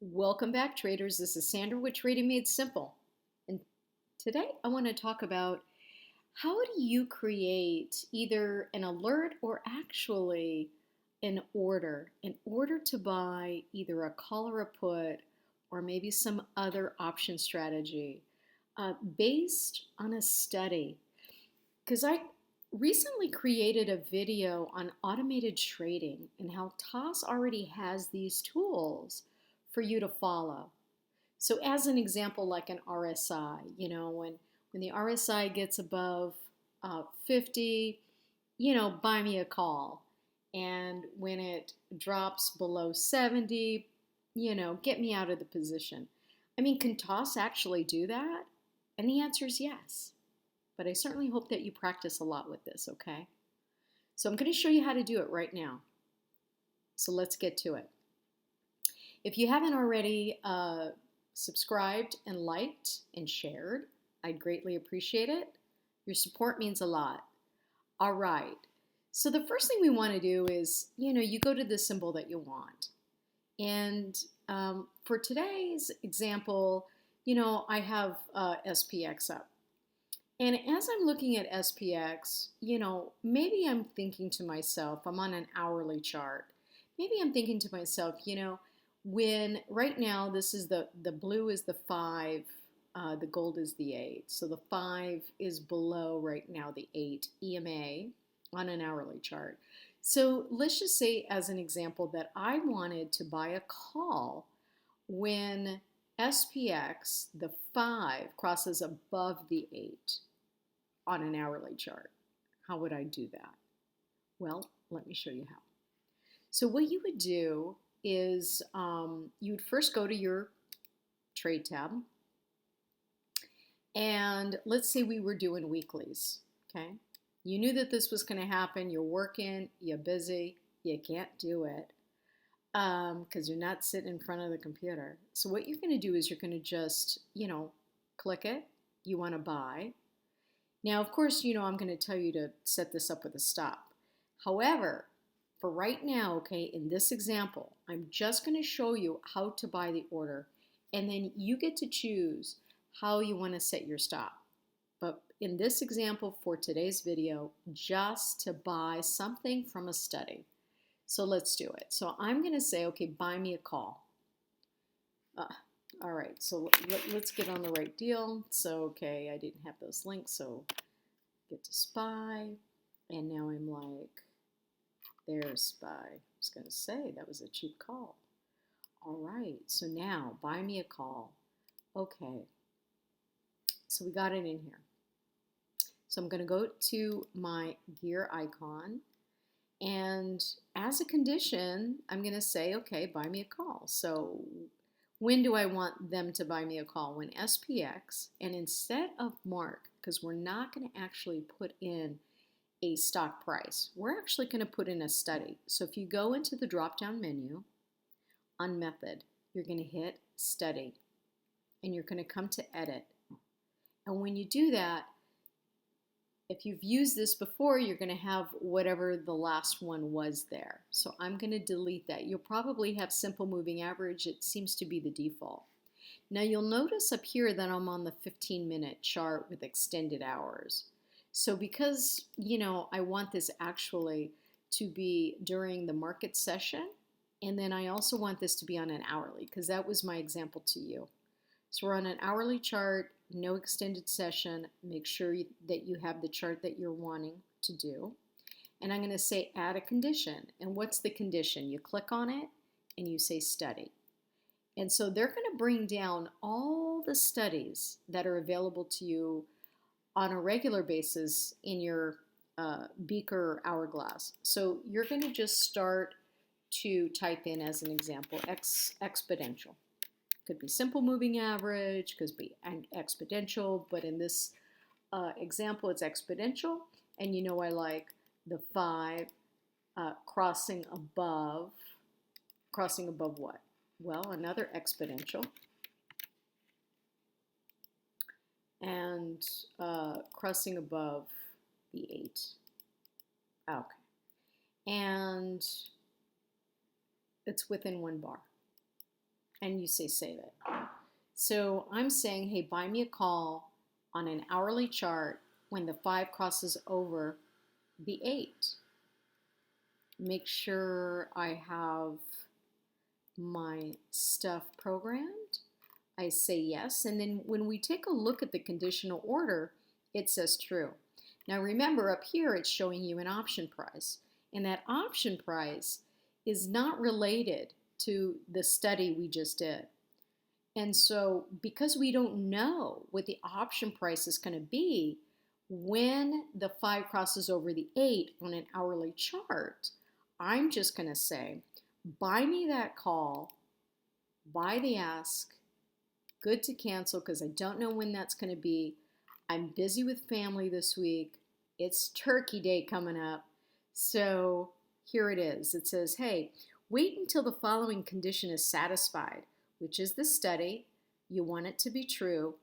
Welcome back, traders. This is Sandra with Trading Made Simple. And today I want to talk about how do you create either an alert or actually an order in order to buy either a call or a put or maybe some other option strategy based on a study. Because I recently created a video on automated trading and how TOS already has these tools for you to follow. So as an example, like an RSI, when the RSI gets above 50, buy me a call. And when it drops below 70, get me out of the position. I mean, can TOS actually do that? And the answer is yes. But I certainly hope that you practice a lot with this, okay? So I'm going to show you how to do it right now. So let's get to it. If you haven't already subscribed and liked and shared, I'd greatly appreciate it. Your support means a lot. All right. So the first thing we want to do is, you go to the symbol that you want. And for today's example, I have SPX up. And as I'm looking at SPX, maybe I'm thinking to myself, I'm on an hourly chart. Maybe I'm thinking to myself, when right now this is the blue is the 5, the gold is the 8. So the 5 is below right now the 8 EMA on an hourly chart. So let's just say as an example that I wanted to buy a call when SPX, the 5, crosses above the 8 on an hourly chart. How would I do that? Well, let me show you how. So what you would do is you would first go to your trade tab, and let's say we were doing weeklies, okay? You knew that this was going to happen. You're working, you're busy, you can't do it because you're not sitting in front of the computer. So what you're going to do is you're going to just, click it. You want to buy. Now, of course, I'm going to tell you to set this up with a stop. However, for right now, okay, in this example, I'm just going to show you how to buy the order, and then you get to choose how you want to set your stop. But in this example for today's video, just to buy something from a study. So let's do it. So I'm going to say, okay, buy me a call. All right, so let's get on the right deal. So, okay, I didn't have those links, so get to SPY, and now I'm like, there's SPY. I was going to say that was a cheap call. All right, so now buy me a call. Okay, so we got it in here. So I'm going to go to my gear icon, and as a condition, I'm going to say, okay, buy me a call. So when do I want them to buy me a call? When SPX, and instead of mark, because we're not going to actually put in a stock price, we're actually going to put in a study. So if you go into the drop-down menu on method, you're going to hit study, and you're going to come to edit. And when you do that, if you've used this before, you're going to have whatever the last one was there. So I'm going to delete that. You'll probably have simple moving average. It seems to be the default. Now you'll notice up here that I'm on the 15-minute chart with extended hours. So because, I want this actually to be during the market session, and then I also want this to be on an hourly, because that was my example to you. So we're on an hourly chart, no extended session. Make sure that you have the chart that you're wanting to do. And I'm going to say add a condition. And what's the condition? You click on it and you say study. And so they're going to bring down all the studies that are available to you on a regular basis in your beaker or hourglass. So you're going to just start to type in, as an example, exponential. Could be simple moving average, could be exponential, but in this example, it's exponential. And I like the 5 crossing above what? Well, another exponential. And crossing above the 8. Okay. And it's within 1 bar. and you say save it. So I'm saying, hey, buy me a call on an hourly chart when the 5 crosses over the 8. Make sure I have my stuff programmed. I say yes, and then when we take a look at the conditional order, it says true. Now remember, up here it's showing you an option price, and that option price is not related to the study we just did. And so because we don't know what the option price is going to be when the 5 crosses over the 8 on an hourly chart, I'm just going to say, buy me that call, buy the ask, good to cancel because I don't know when that's going to be. I'm busy with family this week. It's Turkey Day coming up. So here it is. It says, hey, wait until the following condition is satisfied, which is the study. You want it to be true.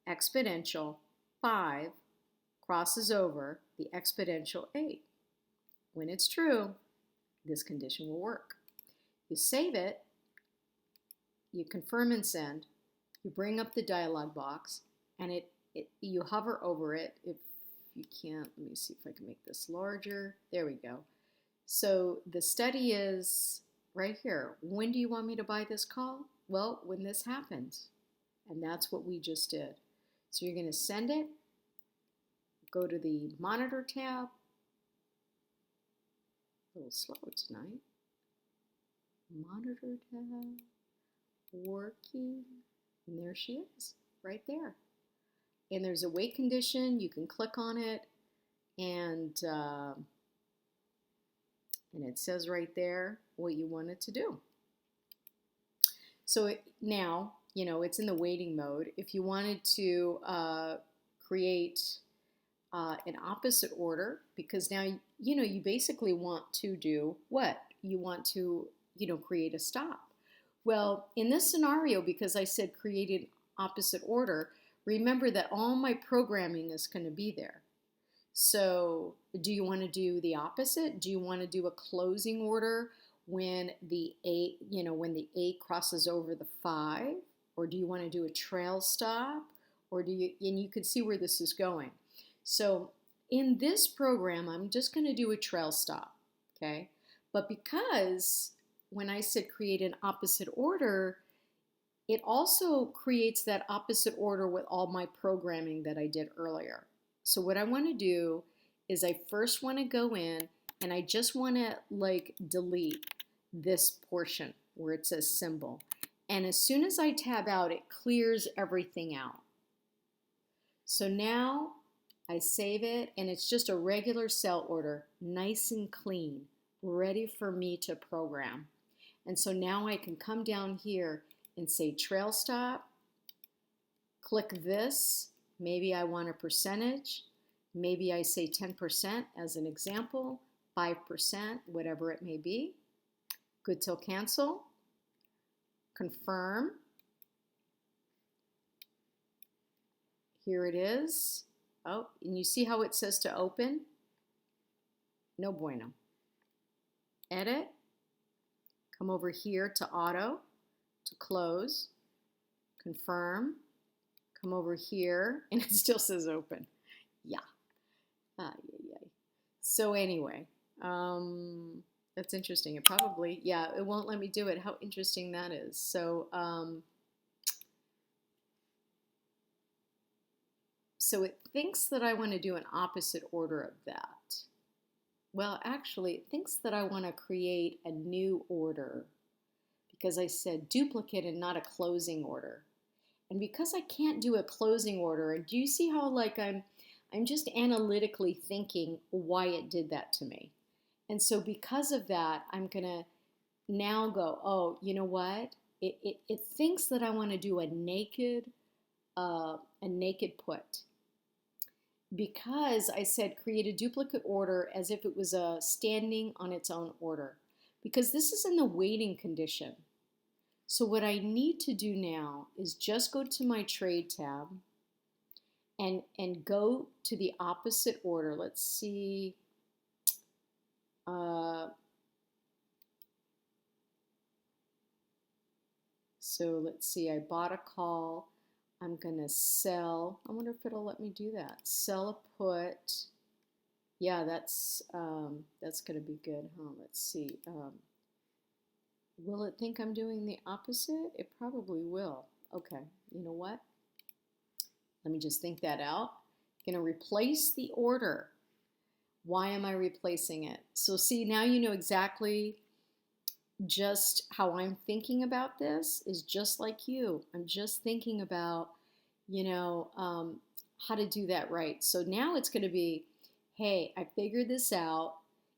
Exponential 5 crosses over the exponential 8. When it's true, this condition will work. You save it, you confirm and send, you bring up the dialog box, and you hover over it. If you can't, let me see if I can make this larger. There we go. So the study is right here. When do you want me to buy this call? Well, when this happens. And that's what we just did. So you're going to send it, go to the monitor tab. A little slow tonight. Monitor tab, working, and there she is, right there. And there's a wait condition. You can click on it, and it says right there what you want it to do. So now, you know, it's in the waiting mode. If you wanted to create an opposite order, because now, you know, you basically want to do what? You want to, you know, create a stop. Well, in this scenario, because I said create an opposite order, remember that all my programming is going to be there. So do you want to do the opposite? Do you want to do a closing order when the 8, you know, when the 8 crosses over the 5? Or do you want to do a trail stop? Or do you, and you can see where this is going. So in this program, I'm just going to do a trail stop, okay? But because when I said create an opposite order, it also creates that opposite order with all my programming that I did earlier. So what I want to do is I first want to go in and I just want to like delete this portion where it says symbol. And as soon as I tab out, it clears everything out. So now I save it, and it's just a regular cell order, nice and clean, ready for me to program. And so now I can come down here and say trail stop, click this, maybe I want a percentage, maybe I say 10% as an example, 5%, whatever it may be. Good till cancel, confirm. Here it is. Oh, and you see how it says to open? No bueno. Edit. Come over here to auto, to close, confirm. Come over here, and it still says open. Yeah. So anyway, that's interesting. It probably, yeah, it won't let me do it. How interesting that is. So, so it thinks that I want to do an opposite order of that. Well, actually, it thinks that I want to create a new order because I said duplicate and not a closing order. And because I can't do a closing order, and do you see how like I'm just analytically thinking why it did that to me? And so because of that, I'm going to now go, oh, you know what? It thinks that I want to do a naked put. Because I said create a duplicate order as if it was standing on its own order. Because this is in the waiting condition. So what I need to do now is just go to my trade tab and go to the opposite order. Let's see. So let's see, I bought a call. I'm going to sell. I wonder if it'll let me do that. Sell a put. Yeah, that's going to be good, huh? Let's see. Will it think I'm doing the opposite? It probably will. Okay, you know what? Let me just think that out. I'm going to replace the order. Why am I replacing it? So see, now you know exactly just how I'm thinking about this is just like you. I'm just thinking about, how to do that right. So now it's going to be, hey, I figured this out.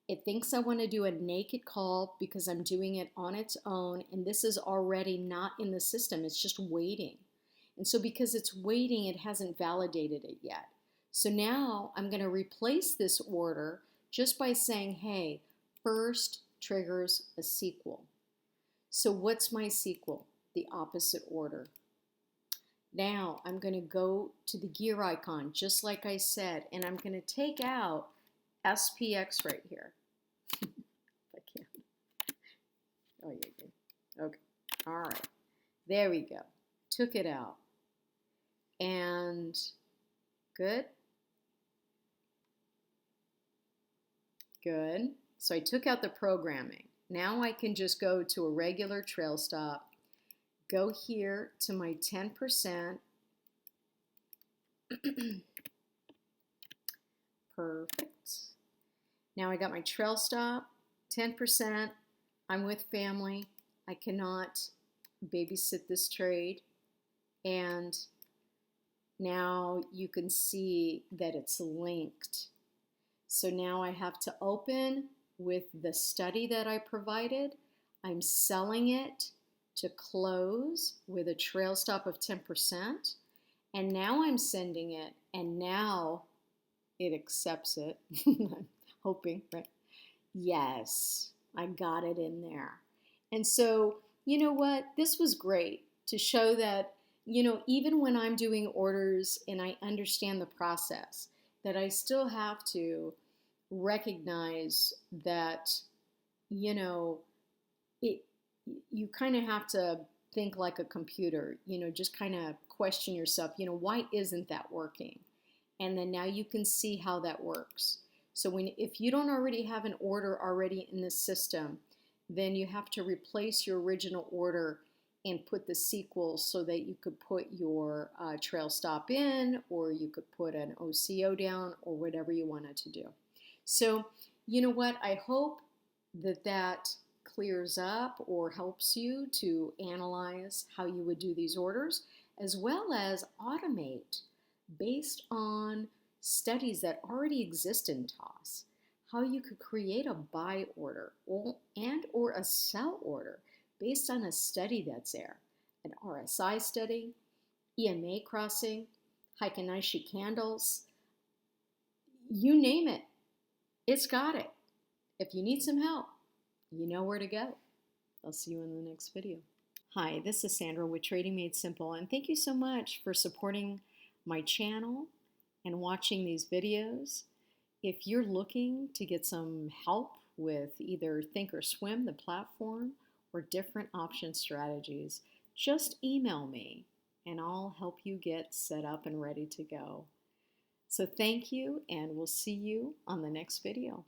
It thinks I want to do a naked call because I'm doing it on its own, and this is already not in the system. It's just waiting. And so because it's waiting, it hasn't validated it yet. So now I'm going to replace this order just by saying, hey, first triggers a sequel. So what's my sequel? The opposite order. Now I'm going to go to the gear icon, just like I said, and I'm going to take out SPX right here. If I can. Oh, yeah. Okay. All right. There we go. Took it out. And good. Good. So I took out the programming. Now I can just go to a regular trail stop, go here to my 10%. Perfect. Now I got my trail stop, 10%. I'm with family. I cannot babysit this trade. And now you can see that it's linked. So now I have to open with the study that I provided. I'm selling it to close with a trail stop of 10%. And now I'm sending it, and now it accepts it. I'm hoping, right? Yes, I got it in there. And so, you know what? This was great to show that, even when I'm doing orders and I understand the process, that I still have to recognize that, it you kind of have to think like a computer, just kind of question yourself, why isn't that working? And then now you can see how that works. So if you don't already have an order already in the system, then you have to replace your original order and put the sequel so that you could put your trail stop in, or you could put an OCO down, or whatever you wanted to do. So, you know what? I hope that clears up or helps you to analyze how you would do these orders, as well as automate based on studies that already exist in TOS, how you could create a buy order or a sell order based on a study that's there, an RSI study, EMA crossing, Heikin-Ashi candles, you name it, it's got it. If you need some help, you know where to go. I'll see you in the next video. Hi, this is Sandra with Trading Made Simple, and thank you so much for supporting my channel and watching these videos. If you're looking to get some help with either Think or Swim, the platform, or different option strategies, just email me and I'll help you get set up and ready to go. So thank you, and we'll see you on the next video.